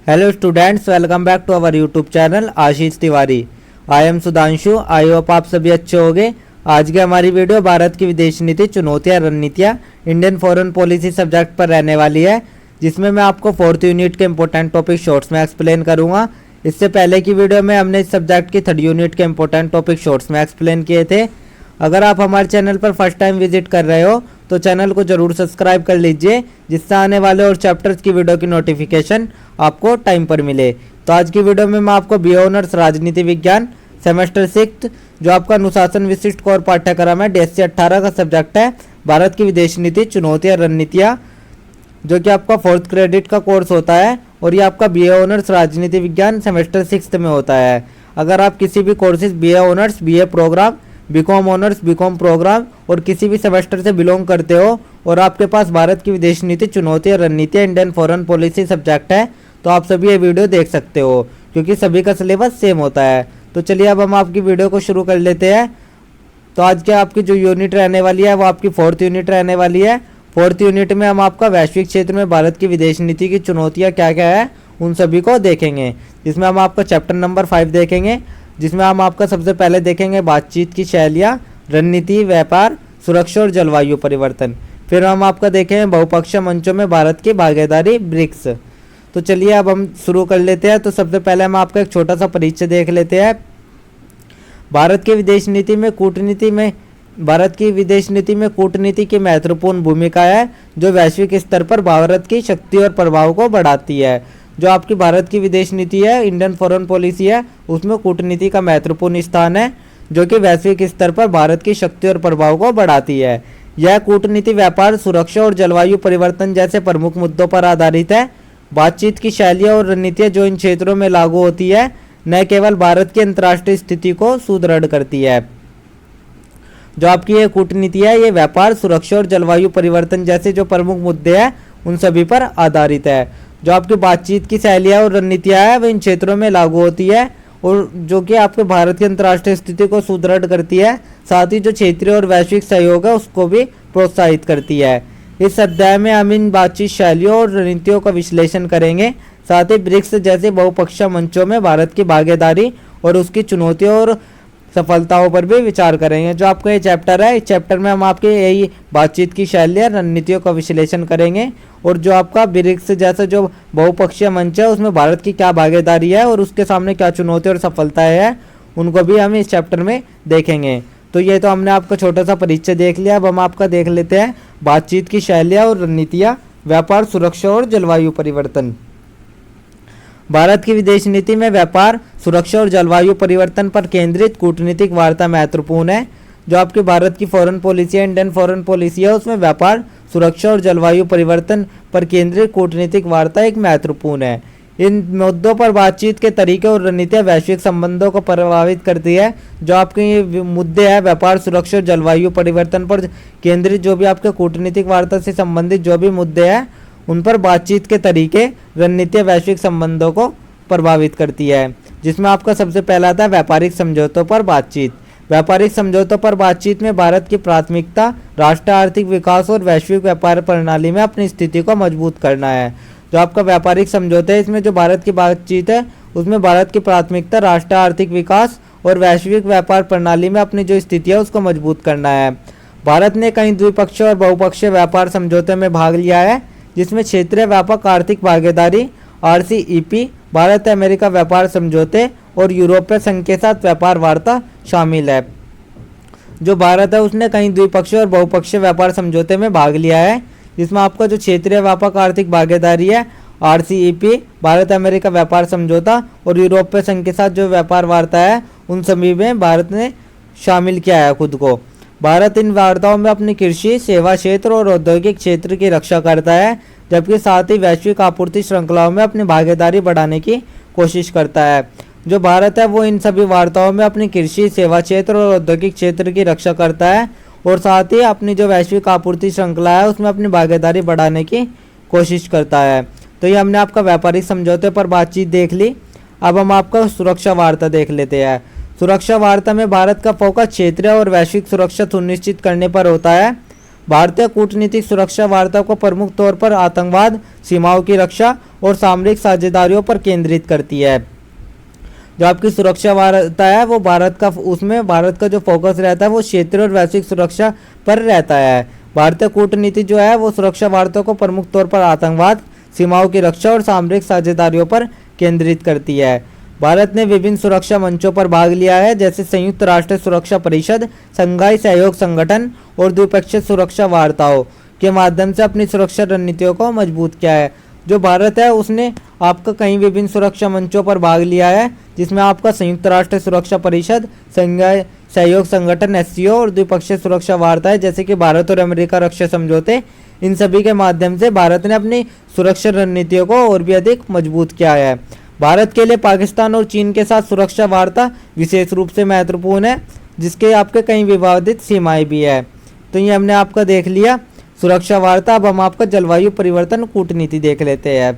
Hello students, welcome back to our YouTube channel Ashish Tiwari. I am Sudhanshu. I hope आप सभी अच्छे होंगे। आज की हमारी वीडियो भारत की विदेश नीति चुनौतियां रणनीतियां इंडियन फॉरेन पॉलिसी सब्जेक्ट पर रहने वाली है, जिसमें मैं आपको 4th यूनिट के इंपॉर्टेंट टॉपिक शॉर्ट्स में एक्सप्लेन करूंगा। इससे पहले की वीडियो में हमने इस सब्जेक्ट की 3rd यूनिट के इंपॉर्टेंट टॉपिक शॉर्ट्स में एक्सप्लेन किए थे। अगर आप हमारे चैनल पर फर्स्ट टाइम विजिट कर रहे हो तो चैनल को जरूर सब्सक्राइब कर लीजिए, जिससे आने वाले और चैप्टर्स की वीडियो की नोटिफिकेशन आपको टाइम पर मिले। तो आज की वीडियो में मैं आपको बीए ऑनर्स राजनीति विज्ञान सेमेस्टर 6 जो आपका अनुशासन विशिष्ट कोर पाठ्यक्रम है DSC 18 का सब्जेक्ट है भारत की विदेश नीति चुनौतियां रणनीतियां, जो कि आपका 4th क्रेडिट का कोर्स होता है और ये आपका बीए ऑनर्स राजनीति विज्ञान सेमेस्टर 6 में होता है। अगर आप किसी भी courses BA honours, BA programme, BCom honours, BCom programme और किसी भी सेमेस्टर से बिलोंग करते हो और आपके पास भारत की विदेश नीति चुनौतियां रणनीतियां इंडियन फॉरेन पॉलिसी सब्जेक्ट है, तो आप सभी ये वीडियो देख सकते हो, क्योंकि सभी का सिलेबस सेम होता है। तो चलिए अब हम आपकी वीडियो को शुरू कर लेते हैं। तो आज के आपकी जो यूनिट रहने वाली है वो आपकी 4th यूनिट रहने वाली है। 4th यूनिट में हम आपका वैश्विक क्षेत्र में भारत की विदेश नीति की चुनौतियाँ क्या क्या है उन सभी को देखेंगे, जिसमें हम आपका चैप्टर नंबर 5 देखेंगे, जिसमें हम आपका सबसे पहले देखेंगे बातचीत की शैलियाँ, रणनीति, व्यापार, सुरक्षा और जलवायु परिवर्तन। फिर हम आपका देखेंगे बहुपक्षीय मंचों में भारत की भागीदारी, ब्रिक्स। तो चलिए अब हम शुरू कर लेते हैं। तो सबसे पहले हम आपका एक छोटा सा परिचय देख लेते हैं। भारत की विदेश नीति में कूटनीति की महत्वपूर्ण भूमिका है, जो वैश्विक स्तर पर भारत की शक्ति और प्रभाव को बढ़ाती है। जो आपकी भारत की विदेश नीति है, इंडियन फॉरेन पॉलिसी है, उसमें कूटनीति का महत्वपूर्ण स्थान है, जो कि वैश्विक स्तर पर भारत की शक्ति और प्रभाव को बढ़ाती है। यह कूटनीति व्यापार, सुरक्षा और जलवायु परिवर्तन जैसे प्रमुख मुद्दों पर आधारित है। बातचीत की शैलियाँ और रणनीतियाँ जो इन क्षेत्रों में लागू होती है, न केवल भारत की अंतर्राष्ट्रीय स्थिति को सुदृढ़ करती है। जो आपकी ये कूटनीति है, ये व्यापार, सुरक्षा और जलवायु परिवर्तन जैसे जो प्रमुख मुद्दे हैं उन सभी पर आधारित है। जो आपकी बातचीत की शैलियाँ और रणनीतियाँ है, वो इन क्षेत्रों में लागू होती है और जो कि आपके भारत की अंतर्राष्ट्रीय स्थिति को सुदृढ़ करती है, साथ ही जो क्षेत्रीय और वैश्विक सहयोग है उसको भी प्रोत्साहित करती है। इस अध्याय में हम इन बातचीत शैलियों और रणनीतियों का विश्लेषण करेंगे, साथ ही ब्रिक्स जैसे बहुपक्षीय मंचों में भारत की भागीदारी और उसकी चुनौतियों और सफलताओं पर भी विचार करेंगे। जो आपका ये चैप्टर है, इस चैप्टर में हम आपके यही बातचीत की शैलियाँ, रणनीतियों का विश्लेषण करेंगे और जो आपका ब्रिक्स जैसा जो बहुपक्षीय मंच है उसमें भारत की क्या भागीदारी है और उसके सामने क्या चुनौती और सफलताएं हैं, उनको भी हम इस चैप्टर में देखेंगे। तो ये तो हमने आपका छोटा सा परिचय देख लिया। अब हम आपका देख लेते हैं बातचीत की शैलियाँ और रणनीतियाँ, व्यापार, सुरक्षा और जलवायु परिवर्तन। भारत की विदेश नीति में व्यापार, सुरक्षा और जलवायु परिवर्तन पर केंद्रित कूटनीतिक वार्ता महत्वपूर्ण है। जो आपकी भारत की फॉरेन पॉलिसी है, इंडियन फॉरेन पॉलिसी है, उसमें व्यापार, सुरक्षा और जलवायु परिवर्तन पर केंद्रित कूटनीतिक वार्ता एक महत्वपूर्ण है। इन मुद्दों पर बातचीत के तरीके और रणनीतियाँ वैश्विक संबंधों को प्रभावित करती है। जो आपके ये मुद्दे हैं व्यापार, सुरक्षा और जलवायु परिवर्तन पर केंद्रित, जो भी आपके कूटनीतिक वार्ता से संबंधित जो भी मुद्दे हैं उन पर बातचीत के तरीके, रणनीतियाँ वैश्विक संबंधों को प्रभावित करती है, जिसमें आपका सबसे पहला था व्यापारिक समझौतों पर बातचीत। व्यापारिक समझौतों पर बातचीत में भारत की प्राथमिकता राष्ट्रीय आर्थिक विकास और वैश्विक व्यापार प्रणाली में अपनी स्थिति को मजबूत करना है। जो आपका व्यापारिक समझौते है, इसमें जो भारत की बातचीत है उसमें भारत की प्राथमिकता राष्ट्रीय आर्थिक विकास और वैश्विक व्यापार प्रणाली में अपनी जो स्थिति है उसको मजबूत करना है। भारत ने कई द्विपक्षीय और बहुपक्षीय व्यापार समझौते में भाग लिया है, जिसमें क्षेत्रीय व्यापक आर्थिक भागीदारी RCEP, भारत अमेरिका व्यापार समझौते और यूरोपीय संघ के साथ व्यापार वार्ता शामिल है। जो भारत है उसने कई द्विपक्षीय और बहुपक्षीय व्यापार समझौते में भाग लिया है, जिसमें आपका जो क्षेत्रीय व्यापक आर्थिक भागीदारी है RCEP, भारत अमेरिका व्यापार समझौता और यूरोपीय संघ के साथ जो व्यापार वार्ता है उन सभी में भारत ने शामिल किया है खुद को। भारत इन वार्ताओं में अपनी कृषि, सेवा क्षेत्र और औद्योगिक क्षेत्र की रक्षा करता है, जबकि साथ ही वैश्विक आपूर्ति श्रृंखलाओं में अपनी भागीदारी बढ़ाने की कोशिश करता है। जो भारत है वो इन सभी वार्ताओं में अपनी कृषि, सेवा क्षेत्र और औद्योगिक क्षेत्र की रक्षा करता है और साथ ही अपनी जो वैश्विक आपूर्ति श्रृंखला है उसमें अपनी भागीदारी बढ़ाने की कोशिश करता है। तो ये हमने आपका व्यापारिक समझौते पर बातचीत देख ली। अब हम आपका सुरक्षा वार्ता देख लेते हैं। सुरक्षा वार्ता में भारत का फोकस क्षेत्रीय और वैश्विक सुरक्षा सुनिश्चित करने पर होता है। भारतीय कूटनीतिक सुरक्षा वार्ता को प्रमुख तौर पर आतंकवाद, सीमाओं की रक्षा और सामरिक साझेदारियों पर केंद्रित करती है। जो आपकी सुरक्षा वार्ता है वो भारत का, उसमें भारत का जो फोकस रहता है वो क्षेत्रीय और वैश्विक सुरक्षा पर रहता है। भारतीय कूटनीति जो है वो सुरक्षा वार्ता को प्रमुख तौर पर आतंकवाद, सीमाओं की रक्षा और सामरिक साझेदारियों पर केंद्रित करती है। भारत ने विभिन्न सुरक्षा मंचों पर भाग लिया है, जैसे संयुक्त राष्ट्र सुरक्षा परिषद, शंघाई सहयोग संगठन और द्विपक्षीय सुरक्षा वार्ताओं के माध्यम से अपनी सुरक्षा रणनीतियों को मजबूत किया है। जो भारत है उसने आपका कई विभिन्न सुरक्षा मंचों पर भाग लिया है, जिसमें आपका संयुक्त राष्ट्र सुरक्षा परिषद, शंघाई सहयोग संगठन एससीओ और द्विपक्षीय सुरक्षा वार्ताएं जैसे कि भारत और अमेरिका रक्षा समझौते, इन सभी के माध्यम से भारत ने अपनी सुरक्षा रणनीतियों को और भी अधिक मजबूत किया है। भारत के लिए पाकिस्तान और चीन के साथ सुरक्षा वार्ता विशेष रूप से महत्वपूर्ण है, जिसके आपके कई विवादित सीमाएं भी है। तो ये हमने आपका देख लिया सुरक्षा वार्ता। अब हम आपका जलवायु परिवर्तन कूटनीति देख लेते हैं।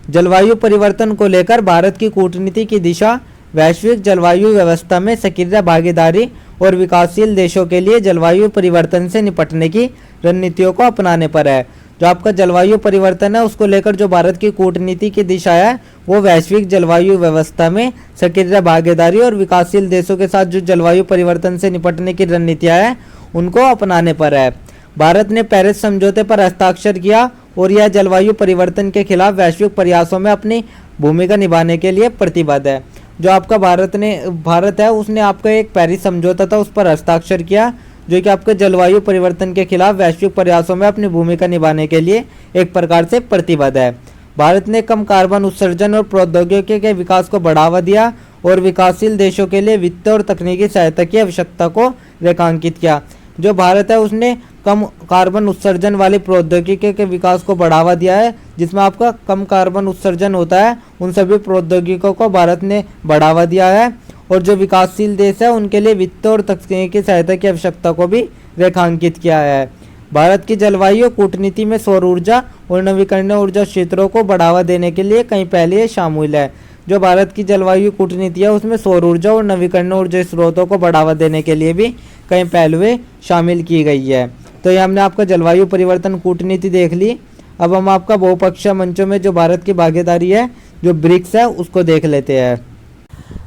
जलवायु परिवर्तन को लेकर भारत की कूटनीति की दिशा वैश्विक जलवायु व्यवस्था में सक्रिय भागीदारी और विकासशील देशों के लिए जलवायु परिवर्तन से निपटने की रणनीतियों को अपनाने पर है। जो आपका जलवायु परिवर्तन है उसको लेकर जो भारत की कूटनीति की दिशा है वो वैश्विक जलवायु व्यवस्था में सक्रिय भागीदारी और विकासशील देशों के साथ जो जलवायु परिवर्तन से निपटने की रणनीतियाँ हैं उनको अपनाने पर है। भारत ने पेरिस समझौते पर हस्ताक्षर किया और यह जलवायु परिवर्तन के खिलाफ वैश्विक प्रयासों में अपनी भूमिका निभाने के लिए प्रतिबद्ध है। जो आपका भारत है उसने आपका एक पेरिस समझौता था उस पर हस्ताक्षर किया, जो कि आपके जलवायु परिवर्तन के खिलाफ वैश्विक प्रयासों में अपनी भूमिका निभाने के लिए एक प्रकार से प्रतिबद्ध है। भारत ने कम कार्बन उत्सर्जन और प्रौद्योगिकी के विकास को बढ़ावा दिया और विकासशील देशों के लिए वित्त और तकनीकी सहायता की आवश्यकता को रेखांकित किया। जो भारत है उसने कम कार्बन उत्सर्जन वाली प्रौद्योगिकी के विकास को बढ़ावा दिया है, जिसमें आपका कम कार्बन उत्सर्जन होता है उन सभी प्रौद्योगिकों को भारत ने बढ़ावा दिया है। और जो विकासशील देश है उनके लिए वित्त और तकनीकी सहायता की आवश्यकता को भी रेखांकित किया है। भारत की जलवायु कूटनीति में सौर ऊर्जा और नवीकरणीय ऊर्जा क्षेत्रों को बढ़ावा देने के लिए कई पहले शामिल है। जो भारत की जलवायु कूटनीति है उसमें सौर ऊर्जा और नवीकरणीय ऊर्जा स्रोतों को बढ़ावा देने के लिए भी कई पहलुएं शामिल की गई है। तो ये हमने आपका जलवायु परिवर्तन कूटनीति देख ली। अब हम आपका बहुपक्षीय मंचों में जो भारत की भागीदारी है जो ब्रिक्स है उसको देख लेते हैं।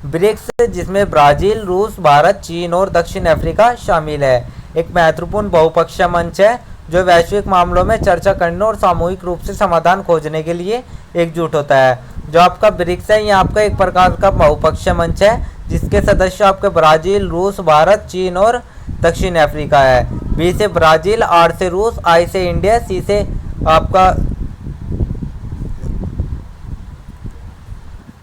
ब्रिक्स जिसमें ब्राजील, रूस, भारत, चीन और दक्षिण अफ्रीका शामिल है, एक महत्वपूर्ण बहुपक्षीय मंच है जो वैश्विक मामलों में चर्चा करने और सामूहिक रूप से समाधान खोजने के लिए एकजुट होता है। जो आपका ब्रिक्स है ये आपका एक प्रकार का बहुपक्षीय मंच है जिसके सदस्य आपके ब्राजील, रूस, भारत, चीन और दक्षिण अफ्रीका है। बी से ब्राजील, आर से रूस, आई से इंडिया, सी से आपका,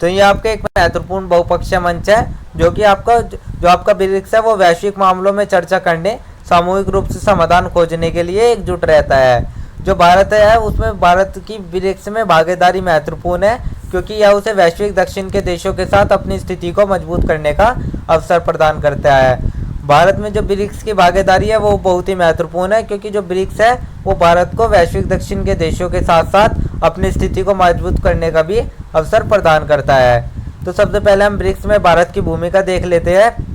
तो ये आपका एक महत्वपूर्ण बहुपक्षीय मंच है जो कि आपका ब्रिक्स है वो वैश्विक मामलों में चर्चा करने, सामूहिक रूप से समाधान खोजने के लिए एकजुट रहता है। जो भारत है उसमें भारत की ब्रिक्स में भागीदारी महत्वपूर्ण है क्योंकि यह उसे वैश्विक दक्षिण के देशों के साथ अपनी स्थिति को मजबूत करने का अवसर प्रदान करता है। भारत में जो ब्रिक्स की भागीदारी है वो बहुत ही महत्वपूर्ण है क्योंकि जो ब्रिक्स है वो भारत को वैश्विक दक्षिण के देशों के साथ साथ अपनी स्थिति को मजबूत करने का भी अवसर प्रदान करता है। तो सबसे पहले हम ब्रिक्स में भारत की भूमिका देख लेते हैं।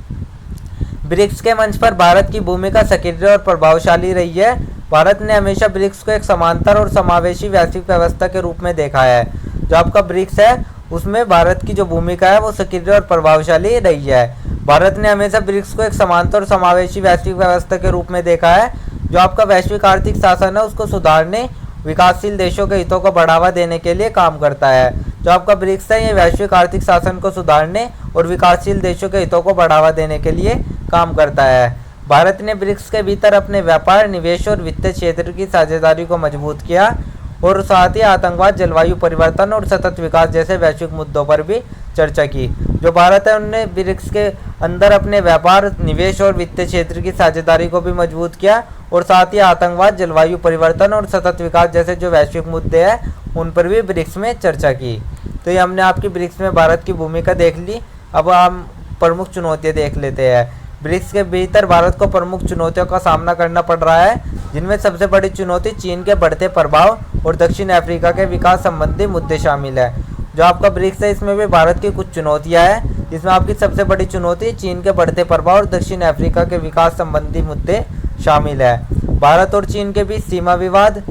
ब्रिक्स के मंच पर भारत की भूमिका सक्रिय और प्रभावशाली रही है। भारत ने हमेशा ब्रिक्स को एक समांतर और समावेशी वैश्विक व्यवस्था के रूप में देखा है। जो आपका ब्रिक्स है उसमें भारत की जो भूमिका है वो सक्रिय और प्रभावशाली रही है। भारत ने हमेशा ब्रिक्स को एक समांतर और समावेशी वैश्विक व्यवस्था के रूप में देखा है जो आपका वैश्विक आर्थिक शासन है उसको सुधारने, विकासशील देशों के हितों को बढ़ावा देने के लिए काम करता है। जो आपका ब्रिक्स है ये वैश्विक आर्थिक शासन को सुधारने और विकासशील देशों के हितों को बढ़ावा देने के लिए काम करता है। भारत ने ब्रिक्स के भीतर अपने व्यापार, निवेश और वित्तीय क्षेत्र की साझेदारी को मजबूत किया और साथ ही आतंकवाद, जलवायु परिवर्तन और सतत विकास जैसे वैश्विक मुद्दों पर भी चर्चा की। जो भारत है उन्होंने ब्रिक्स के अंदर अपने व्यापार, निवेश और वित्तीय क्षेत्र की साझेदारी को भी मजबूत किया और साथ ही आतंकवाद, जलवायु परिवर्तन और सतत विकास जैसे जो वैश्विक मुद्दे हैं उन पर भी ब्रिक्स में चर्चा की। तो ये हमने आपकी ब्रिक्स में भारत की भूमिका देख ली। अब हम प्रमुख चुनौतियाँ देख लेते हैं। ब्रिक्स के भीतर भारत को प्रमुख चुनौतियों का सामना करना पड़ रहा है, जिनमें सबसे बड़ी चुनौती चीन के बढ़ते प्रभाव और दक्षिण अफ्रीका के विकास संबंधी मुद्दे शामिल है। जो आपका ब्रिक्स है इसमें भी भारत की कुछ चुनौतियां हैं, जिसमें आपकी सबसे बड़ी चुनौती चीन के बढ़ते प्रभाव और दक्षिण अफ्रीका के विकास संबंधी मुद्दे शामिल है। भारत और चीन के बीच सीमा विवाद,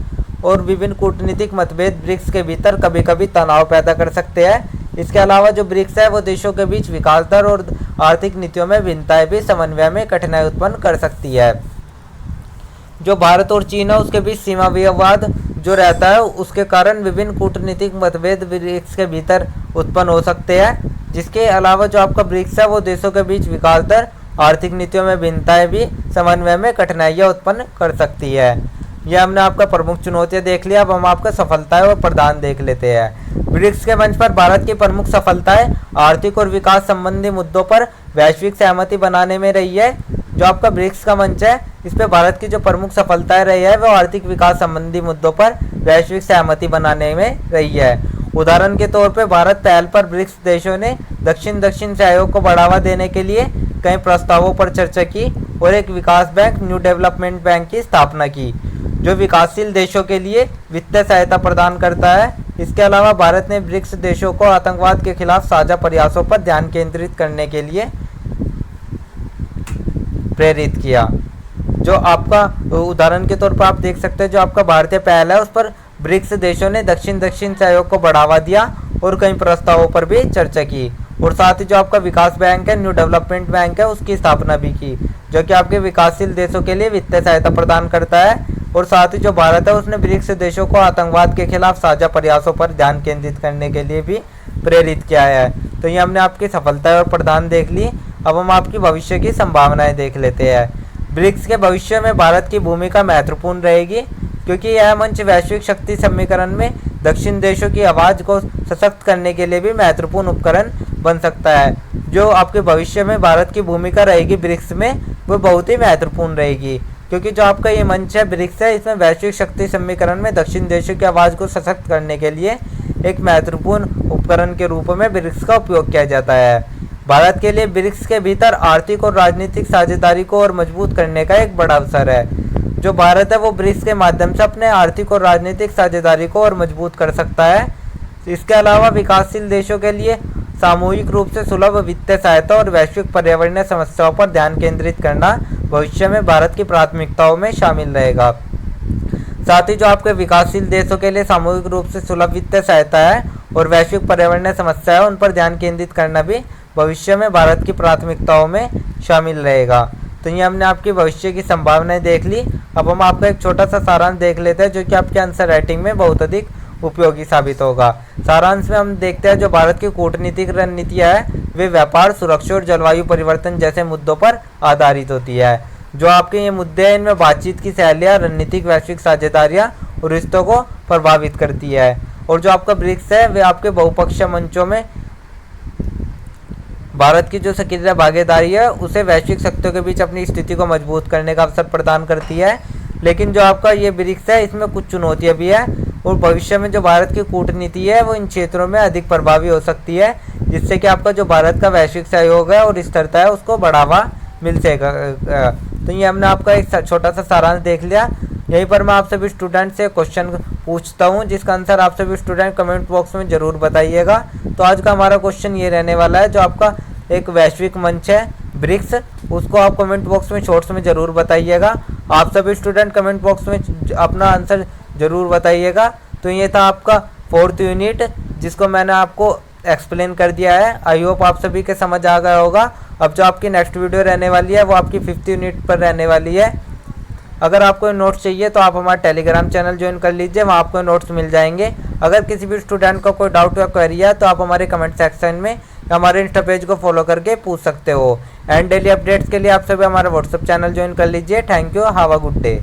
और विभिन्न कूटनीतिक मतभेद ब्रिक्स के भीतर कभी कभी तनाव पैदा कर सकते हैं। इसके अलावा जो ब्रिक्स है वो देशों के बीच विकास दर और आर्थिक नीतियों में भिन्नताएं भी समन्वय में कठिनाई उत्पन्न कर सकती है। जो भारत और चीन है उसके बीच सीमा विवाद जो रहता है उसके कारण विभिन्न कूटनीतिक मतभेद ब्रिक्स के भीतर उत्पन्न हो सकते हैं। जिसके अलावा जो आपका ब्रिक्स है वो देशों के बीच विकास दर, आर्थिक नीतियों में भिन्नताएं भी समन्वय में कठिनाइयाँ उत्पन्न कर सकती है। यह हमने आपका प्रमुख चुनौतियां देख लिया। अब हम आपका सफलताएं और प्रदान देख लेते हैं। ब्रिक्स के मंच पर भारत की प्रमुख सफलताएं आर्थिक और विकास संबंधी मुद्दों पर वैश्विक सहमति बनाने में रही है। जो आपका ब्रिक्स का मंच है इस पे भारत की जो प्रमुख सफलताएं रही है वो आर्थिक विकास संबंधी मुद्दों पर वैश्विक सहमति बनाने में रही है। उदाहरण के तौर पे भारत पहल पर ब्रिक्स देशों ने दक्षिण दक्षिण सहयोग को बढ़ावा देने के लिए कई प्रस्तावों पर चर्चा की और एक विकास बैंक, न्यू डेवलपमेंट बैंक की स्थापना की जो विकासशील देशों के लिए वित्तीय सहायता प्रदान करता है। इसके अलावा भारत ने ब्रिक्स देशों को आतंकवाद के खिलाफ साझा प्रयासों पर ध्यान केंद्रित करने के लिए प्रेरित किया। जो आपका उदाहरण के तौर पर आप देख सकते हैं जो आपका भारतीय पहल है उस पर ब्रिक्स देशों ने दक्षिण दक्षिण सहयोग को बढ़ावा दिया और कई प्रस्तावों पर भी चर्चा की। और साथ ही जो आपका विकास बैंक है, न्यू डेवलपमेंट बैंक है, उसकी स्थापना भी की जो कि आपके विकासशील देशों के लिए वित्तीय सहायता प्रदान करता है। और साथ ही जो भारत है उसने ब्रिक्स देशों को आतंकवाद के खिलाफ साझा प्रयासों पर ध्यान केंद्रित करने के लिए भी प्रेरित किया है। तो ये हमने आपकी सफलताएं और प्रदान देख ली। अब हम आपकी भविष्य की संभावनाएं देख लेते हैं। ब्रिक्स के भविष्य में भारत की भूमिका महत्वपूर्ण रहेगी क्योंकि यह मंच वैश्विक शक्ति समीकरण में दक्षिण देशों की आवाज़ को सशक्त करने के लिए भी महत्वपूर्ण उपकरण बन सकता है। जो आपके भविष्य में भारत की भूमिका रहेगी ब्रिक्स में वो बहुत ही महत्वपूर्ण रहेगी क्योंकि जो आपका ये मंच है ब्रिक्स है इसमें वैश्विक शक्ति समीकरण में दक्षिण देशों की आवाज़ को सशक्त करने के लिए एक महत्वपूर्ण उपकरण के रूप में ब्रिक्स का उपयोग किया जाता है। भारत के लिए ब्रिक्स के भीतर आर्थिक और राजनीतिक साझेदारी को और मजबूत करने का एक बड़ा अवसर है। जो भारत है वो ब्रिक्स के माध्यम से अपने आर्थिक और राजनीतिक साझेदारी को और मजबूत कर सकता है। इसके अलावा विकासशील देशों के लिए सामूहिक रूप से सुलभ वित्तीय सहायता और वैश्विक पर्यावरणीय समस्याओं पर ध्यान केंद्रित करना भविष्य में भारत की प्राथमिकताओं में शामिल रहेगा। साथ ही जो आपके विकासशील देशों के लिए सामूहिक रूप से सुलभ वित्तीय सहायता है और वैश्विक पर्यावरणीय समस्या है उन पर ध्यान केंद्रित करना भी भविष्य में भारत की प्राथमिकताओं में शामिल रहेगा। तो ये हमने आपकी भविष्य की संभावनाएं देख ली। अब हम आपका एक छोटा सा सारांश देख लेते हैं जो कि आपके आंसर राइटिंग में बहुत अधिक उपयोगी साबित होगा। सारांश में हम देखते हैं जो भारत की कूटनीतिक रणनीतियाँ है वे व्यापार, सुरक्षा और जलवायु परिवर्तन जैसे मुद्दों पर आधारित होती है। जो आपके ये मुद्दे हैं इनमें बातचीत की शैलियाँ, रणनीतिक वैश्विक साझेदारियाँ और रिश्तों को प्रभावित करती है। और जो आपका ब्रिक्स है वे आपके बहुपक्षीय मंचों में भारत की जो सक्रिय भागीदारी है उसे वैश्विक शक्तियों के बीच अपनी स्थिति को मजबूत करने का अवसर प्रदान करती है। लेकिन जो आपका ये ब्रिक्स है इसमें कुछ चुनौतियां भी है और भविष्य में जो भारत की कूटनीति है वो इन क्षेत्रों में अधिक प्रभावी हो सकती है जिससे कि आपका जो भारत का वैश्विक सहयोग है और स्थिरता है उसको बढ़ावा मिल सकेगा। तो ये हमने आपका एक छोटा सा सारांश देख लिया। यहीं पर मैं आप सभी स्टूडेंट से क्वेश्चन पूछता हूँ जिसका आंसर आप सभी स्टूडेंट कमेंट बॉक्स में ज़रूर बताइएगा। तो आज का हमारा क्वेश्चन ये रहने वाला है जो आपका एक वैश्विक मंच है ब्रिक्स उसको आप कमेंट बॉक्स में शॉर्ट्स में ज़रूर बताइएगा। आप सभी स्टूडेंट कमेंट बॉक्स में अपना आंसर ज़रूर बताइएगा। तो ये था आपका 4th यूनिट जिसको मैंने आपको एक्सप्लेन कर दिया है। आई होप आप सभी के समझ आ गया होगा। अब जो आपकी नेक्स्ट वीडियो रहने वाली है वो आपकी 5th यूनिट पर रहने वाली है। अगर आपको नोट्स चाहिए तो आप हमारा टेलीग्राम चैनल ज्वाइन कर लीजिए, वहाँ आपको नोट्स मिल जाएंगे। अगर किसी भी स्टूडेंट को कोई डाउट या क्वेरी है तो आप हमारे कमेंट सेक्शन में या हमारे इंस्टा पेज को फॉलो करके पूछ सकते हो। एंड डेली अपडेट्स के लिए आप सभी हमारा व्हाट्सएप चैनल ज्वाइन कर लीजिए। Thank you, have a good day.